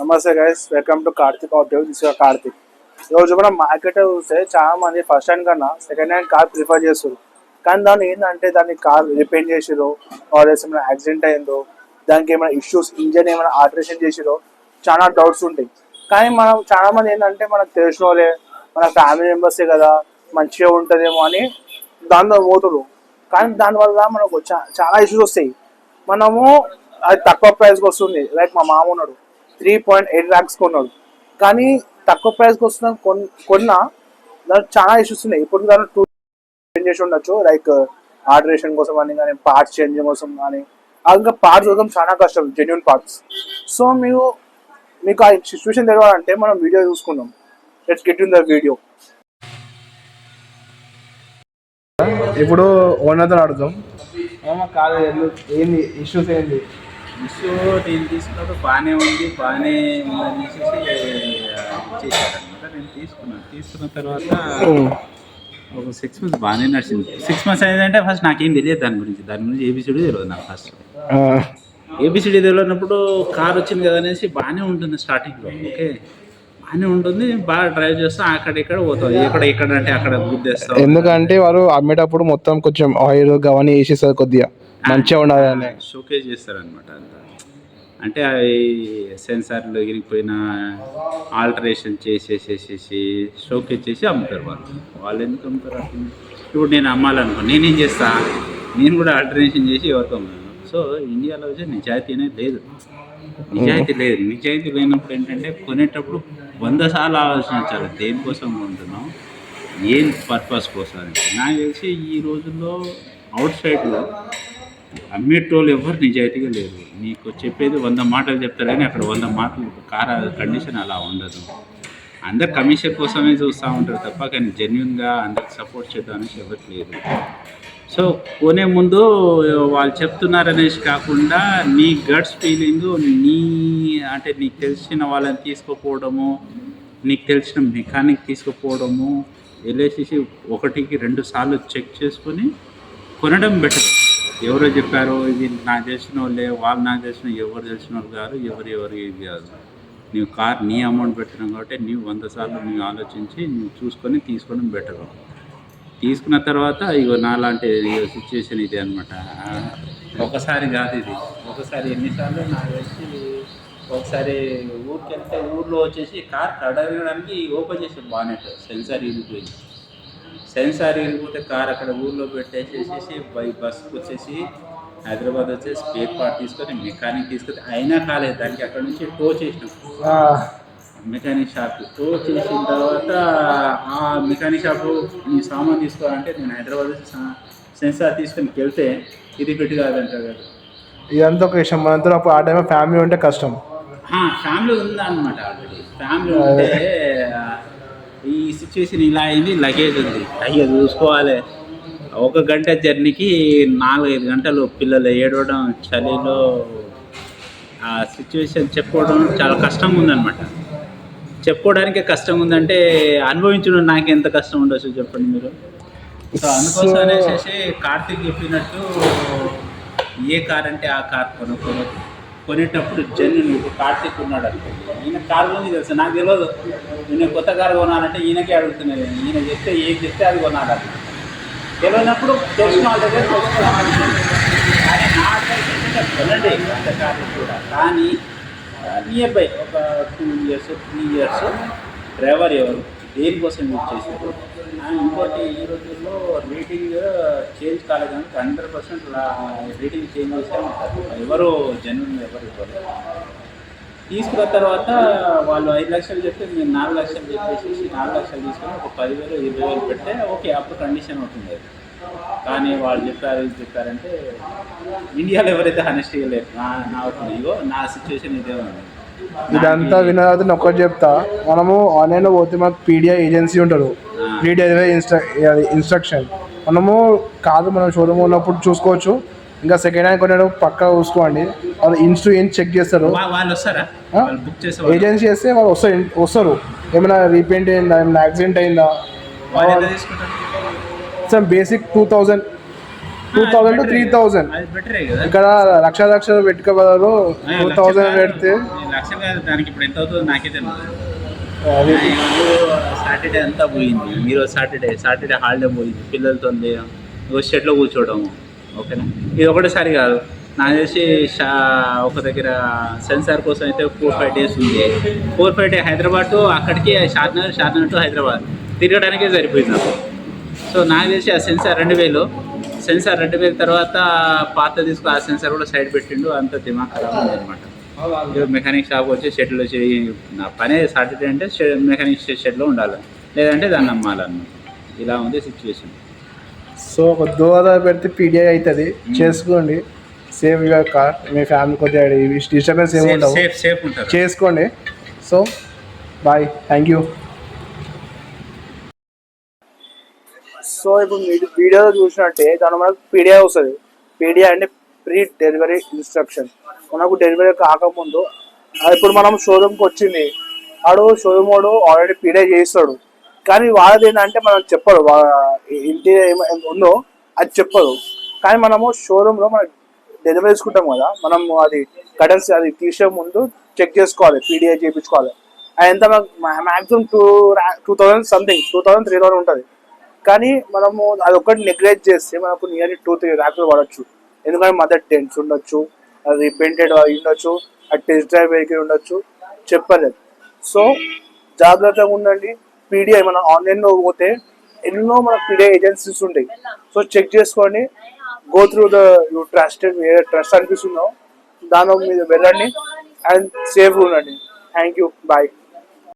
నమస్తే guys, welcome to Karthik auto. This is Karthik. ఈరోజు మనం మార్కెట్ చూస్తే చాలా మంది ఫస్ట్ హ్యాండ్ కన్నా సెకండ్ హ్యాండ్ కార్ ప్రిఫర్ చేస్తారు. కానీ దాన్ని ఏంటంటే దాన్ని కార్ రిపేర్ చేసిరో ఆర్ ఏమైనా యాక్సిడెంట్ అయిందో, దానికి ఏమైనా ఇష్యూస్, ఇంజన్ ఏమైనా ఆల్టరేషన్ చేసిరో చాలా డౌట్స్ ఉంటాయి. కానీ మనం చాలా మంది ఏంటంటే మనకు తెలిసిన వాళ్ళే, మన ఫ్యామిలీ మెంబర్సే కదా, మంచిగా ఉంటుందేమో అని దాంతో పోతురు. కానీ దానివల్ల మనకు చాలా ఇష్యూస్ వస్తాయి. మనము అది తక్కువ ప్రైస్కి వస్తుంది. లైక్ మా మామ ఉన్నాడు, 3.8 lakhs కొన్నాడు. కానీ తక్కువ ప్రైస్కి వస్తున్న కొన్నా దానికి చాలా ఇష్యూస్ ఉన్నాయి. ఇప్పుడు దాన్ని టూ చేంజ్ చేసి ఉండొచ్చు, లైక్ ఆల్టరేషన్ కోసం అని కానీ, పార్ట్స్ చేంజ్ కోసం కానీ. ఇంకా పార్ట్స్ కోసం చాలా కష్టం, జెన్యున్ పార్ట్స్. సో మీకు ఆ సిచ్యువేషన్ తెలియాలంటే మనం వీడియో చూసుకుందాం. Let's get in the video. ఇప్పుడు ఓనర్తో అడుగుదాం, కాదు ఏంది ఇష్యూస్, ఏంది ఇష్యూ. నేను తీసుకున్నప్పుడు బాగానే ఉంది, బాగానే ఉందనేసి ఇచ్చేసారనమాట. నేను తీసుకున్న తర్వాత ఒక 6 months బాగానే నడిచింది. 6 months అయిందంటే ఫస్ట్ నాకేం తెలియదు దాని గురించి ఏబిసిడి తెలియదు నాకు. ఫస్ట్ ఏబిసిడి తెలియనప్పుడు కార్ వచ్చింది కదా అనేసి బాగానే ఉంటుంది స్టార్టింగ్లో. ఓకే, బాగానే ఉంటుంది, బాగా డ్రైవ్ చేస్తాం, అక్కడెక్కడ పోతాం, ఎక్కడ అంటే అక్కడ గుద్దేస్తాం. ఎందుకంటే వారు అమ్మేటప్పుడు మొత్తం కొంచెం ఆయిల్ గవని వేసేస్తారు, కొద్దిగా మంచిగా ఉండాలని షోకేజ్ చేస్తారనమాట. అంతా అంటే అవి సెన్సార్లు ఎగిరిపోయిన ఆల్టరేషన్ చేసేసేసి షోకేజ్ చేసి అమ్ముతారు. వాళ్ళు ఎందుకు అమ్ముతారు? ఇప్పుడు నేను అమ్మాలనుకో, నేనేం చేస్తా, నేను కూడా ఆల్టరేషన్ చేసి ఎవరితో అమ్మాను. సో ఇండియాలో వచ్చి నిజాయితీ నిజాయితీ లేనప్పుడు ఏంటంటే కొనేటప్పుడు 100 సార్లు ఆలోచించాలి దేనికోసం కొంటున్నాం, ఏం పర్పస్ కోసం అని. నాకు తెలిసి ఈ రోజుల్లో అవుట్ సైడ్లో అమ్మేటోళ్ళు ఎవరు నిజాయితీగా లేరు. నీకు చెప్పేది 100 మాటలు చెప్తారు, కానీ అక్కడ 100 మాటలు కార్ కండిషన్ అలా ఉండదు. అందరు కమిషన్ కోసమే చూస్తూ ఉంటారు తప్ప, కానీ జెన్యున్గా అందరికి సపోర్ట్ చేద్దామనేసి ఎవరికి లేదు. సో కొనే ముందు వాళ్ళు చెప్తున్నారనేసి కాకుండా నీ గట్స్ ఫీలింగు, అంటే నీకు తెలిసిన వాళ్ళని తీసుకుపోవడము, నీకు తెలిసిన మెకానిక్ తీసుకుపోవడము, వెళ్ళేసి 1కి 2 సార్లు చెక్ చేసుకొని కొనడం బెటర్. ఎవరో చెప్పారో, ఇది నాకు తెలిసిన వాళ్ళే, వాళ్ళు నాకు తెలిసిన, ఎవరు తెలిసిన వాళ్ళు కాదు, ఎవరు ఇది కాదు. నీవు కార్ నీ అమౌంట్ పెట్టినావు కాబట్టి నీవు 100 సార్లు నువ్వు ఆలోచించి నువ్వు చూసుకొని తీసుకోవడం బెటరు. తీసుకున్న తర్వాత ఇగో నాలాంటి సిచ్యువేషన్ ఇది అనమాట. ఒకసారి కాదు ఇది, ఒకసారి ఎన్నిసార్లు నాకు తెలిసి, ఒకసారి ఊరికి వెళ్తే ఊర్లో వచ్చేసి కార్ కడగడానికి ఓపెన్ చేసే బానెట్ సెన్సార్ ఇరిగిపోతే కార్ అక్కడ ఊర్లో పెట్టేసేసి బస్సుకు వచ్చేసి హైదరాబాద్ వచ్చేసి స్పేర్ పార్ట్ తీసుకొని మెకానిక్ తీసుకొని, అయినా కాలేదు దానికి. అక్కడ నుంచి టో చేసినాం మెకానిక్ షాప్కి. టో చేసిన తర్వాత ఆ మెకానిక్ షాపు ఈ సామాన్ తీసుకోవాలంటే నేను హైదరాబాద్ వచ్చి సెన్సార్ తీసుకొని వెళ్తే ఇది పెట్టి కాదంటారు కదా. ఇదంతా ఒక విషయం. మనంతా అప్పుడు ఆ టైంలో ఫ్యామిలీ ఉంటే కష్టం. ఫ్యామిలీ ఉందా అనమాట. ఆల్రెడీ ఫ్యామిలీ ఉంటే ఈ సిచ్యువేషన్ ఇలా అయింది. లగేజ్ ఉంది, అయ్యో చూసుకోవాలి. 1 గంట జర్నీకి 4-5 గంటలు పిల్లలు ఏడవడం, చలిలో ఆ సిచ్యువేషన్ చెప్పుకోవడం చాలా కష్టంగా ఉందన్నమాట. చెప్పుకోవడానికే కష్టంగా ఉందంటే అనుభవించడం నాకు ఎంత కష్టం ఉండొచ్చు చెప్పండి మీరు. సో అందుకోసం అనేసి కార్తీక్ చెప్పినట్టు ఏ కార్ అంటే ఆ కార్ కొనేటప్పుడు జెన్యున్. ఇప్పుడు కార్తీక్ ఉన్నాడు అనుకోండి, ఈయన కార్ గురించి తెలుసు, నాకు తెలియదు. నేను కొత్త కారు కొనాలంటే ఈయనకే అడుగుతున్నాను. ఈయన ఏం చెప్తే అది కొనాలి. తెలియనప్పుడు తెలిసిన వాళ్ళ దగ్గర తెలుసుకోవాలి. కానీ నా అడ్వైస్ ఏంటంటే కొనండి కొత్త కార్లు కూడా, కానీ నియర్ బై ఒక 2 years 3 years డ్రైవర్ ఎవరు దేనికోసం యూజ్ చేశారు. ఇంకోటి ఈ రోజుల్లో రేటింగ్ చేంజ్ కాలేదు, 100% రేటింగ్ చేంజ్ చేశారు. ఎవరు జెన్యున్ ఎవరు తీసుకున్న తర్వాత వాళ్ళు 5 లక్షలు చెప్తే నేను 4 లక్షలు చెప్పేసి 4 లక్షలు తీసుకొని ఒక 10,000 20,000 పెడితే ఓకే, అప్పుడు కండిషన్ అవుతుంది. కానీ వాళ్ళు చెప్పారంటే ఇండియాలో ఎవరైతే హానెస్ట్గా లేరు. నా ఒపీనియన్, నా సిచ్యువేషన్ ఇదే ఉంది. ఇదంతా విన్న తర్వాత నేను ఒకటి చెప్తా. మనము ఆన్లైన్లో పోతే మాకు పీడిఐ ఏజెన్సీ ఉంటారు, పీడిఐ ఇన్స్ట్రక్షన్. మనము కాదు, మనం షోరూమ్ ఉన్నప్పుడు చూసుకోవచ్చు. ఇంకా సెకండ్ హ్యాండ్ కొనేటప్పుడు పక్కా చూసుకోండి. వాళ్ళు ఏం చెక్ చేస్తారు, ఏజెన్సీ చేస్తే వాళ్ళు వస్తారు. ఏమైనా రీపెయింట్ అయిందా, ఏమైనా యాక్సిడెంట్ అయిందా. Sir basic 2000 2,000 to 3,000. అది బెటరే కదా. ఇక్కడ లక్షలు పెట్టుకోబడరు, 2,000 పెడితే లక్షలు కాదు, దానికి ఇప్పుడు ఎంత అవుతుందో నాకే తెలియదు. అది సాటర్డే అంతా పోయింది, మీరు సాటర్డే హాలిడే పోయింది, పిల్లలతో షెడ్లో కూర్చోవడం. ఓకేనా, ఇది ఒకటేసారి కాదు నాకు తెలిసి ఒక దగ్గర సెన్సార్ కోసం అయితే 4-5 days ఉంది. 4-5 days హైదరాబాద్ టు అక్కడికి షాద్నగర్ టు హైదరాబాద్ తిరగడానికే సరిపోయింది నాకు. సో నాకు తెలిసి ఆ సెన్సార్ 2,000 తర్వాత పాత తీసుకు ఆ సెన్సార్ కూడా సైడ్ పెట్టిండు. అంత దిమాగ్ ఖరాబ్ ఉంది అనమాట. మెకానిక్ షాప్ వచ్చి షెడ్లో వచ్చి నా పనే సాటర్డే అంటే మెకానిక్ షెడ్లో ఉండాలి, లేదంటే దాన్ని అమ్మాలన్నమాట. ఇలా ఉంది సిచ్యువేషన్. సో ఒక 2,000 పెడితే పీడిఐ అవుతుంది, చేసుకోండి. సేవ్ యువర్ కార్, మీ ఫ్యామిలీ కొద్దిగా డిస్టర్బెన్స్ ఏమి ఉండవు, సేఫ్ ఉంటుంది, చేసుకోండి. So bye, thank you. సో ఇప్పుడు మీరు వీడియోలో చూసినట్టే దాని మనకు పీడిఐ వస్తుంది. పీడిఐ అంటే ప్రీ డెలివరీ ఇన్స్ట్రక్షన్. మనకు డెలివరీ కాకముందు ఇప్పుడు మనం షోరూమ్కి వచ్చింది, షోరూమ్ వాడు ఆల్రెడీ పీడిఐ చేయిస్తాడు. కానీ వాళ్ళది ఏంటంటే మనం చెప్పరు, ఇంటి ఉందో అది చెప్పదు. కానీ మనము షోరూంలో మనం డెలివరీ తీసుకుంటాం కదా, మనము అది కటన్స్ అది తీసే ముందు చెక్ చేసుకోవాలి, పీడిఐ చేయించుకోవాలి. అది ఎంత మ్యాక్సిమం 2,000 సంథింగ్, 2,000 3,000 ఉంటుంది. కానీ మనము అది ఒకటి నెగ్లెక్ట్ చేస్తే మనకు నియర్లీ 2-3 lakhs పడవచ్చు. ఎందుకంటే మదర్ డెంట్స్ ఉండొచ్చు, అది పెయింటెడ్ ఉండొచ్చు, అది టెస్ట్ డ్రైవ్ వెహికల్ ఉండొచ్చు, చెప్పలేదు. సో జాగ్రత్తగా ఉండండి. పీడిఐ మన ఆన్లైన్లో పోతే ఎన్నో మన పీడిఐ ఏజెన్సీస్ ఉంటాయి. సో చెక్ చేసుకోండి, go through the you trusted, ఏ ట్రస్ట్ అనిపిస్తుందో దాని మీద వెళ్ళండి అండ్ సేఫ్గా ఉండండి. Thank you, bye.